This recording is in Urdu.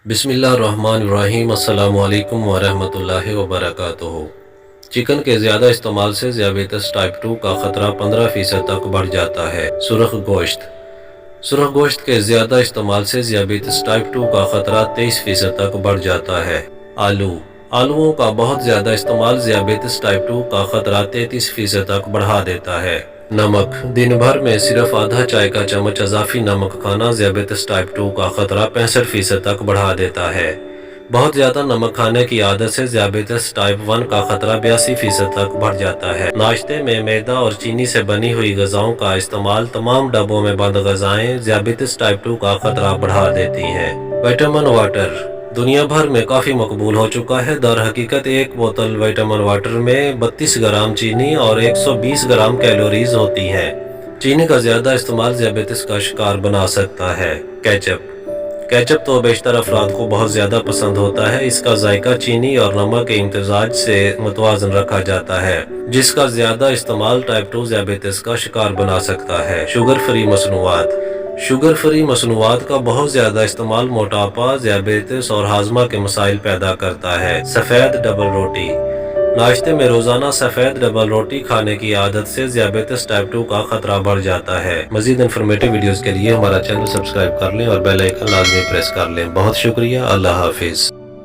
بسم اللہ الرحمن الرحیم۔ السلام علیکم ورحمۃ اللہ وبرکاتہ۔ چکن کے زیادہ استعمال سے ذیابیطس ٹائپ 2 کا خطرہ 15% تک بڑھ جاتا ہے۔ سرخ گوشت کے زیادہ استعمال سے ذیابیطس ٹائپ 2 کا خطرہ 23% تک بڑھ جاتا ہے۔ آلوؤں کا بہت زیادہ استعمال ذیابیطس ٹائپ 2 کا خطرہ 33% تک بڑھا دیتا ہے۔ نمک، دن بھر میں صرف آدھا چائے کا چمچ اضافی نمک کھانا ذیابیطس ٹائپ 2 کا خطرہ 65% تک بڑھا دیتا ہے۔ بہت زیادہ نمک کھانے کی عادت سے ذیابیطس ٹائپ 1 کا خطرہ 82% تک بڑھ جاتا ہے۔ ناشتے میں میدا اور چینی سے بنی ہوئی غذاؤں کا استعمال، تمام ڈبوں میں بند غذائیں ذیابیطس ٹائپ 2 کا خطرہ بڑھا دیتی ہیں۔ وٹامن واٹر دنیا بھر میں کافی مقبول ہو چکا ہے۔ در حقیقت ایک بوتل وٹامن واٹر میں 32 گرام چینی اور 120 گرام کیلوریز ہوتی ہیں۔ چینی کا زیادہ استعمال ذیابیطس کا شکار بنا سکتا ہے۔ کیچپ تو بیشتر افراد کو بہت زیادہ پسند ہوتا ہے۔ اس کا ذائقہ چینی اور نمک کے امتزاج سے متوازن رکھا جاتا ہے، جس کا زیادہ استعمال ٹائپ 2 ذیابیطس کا شکار بنا سکتا ہے۔ شوگر فری مصنوعات کا بہت زیادہ استعمال موٹاپا، ذیابیطس اور ہاضمہ کے مسائل پیدا کرتا ہے۔ سفید ڈبل روٹی ناشتے میں روزانہ سفید ڈبل روٹی کھانے کی عادت سے ذیابیطس ٹائپ 2 کا خطرہ بڑھ جاتا ہے۔ مزید انفارمیٹیو ویڈیوز کے لیے ہمارا چینل سبسکرائب کر لیں اور بیل آئیکن لازمی پریس کر لیں۔ بہت شکریہ۔ اللہ حافظ۔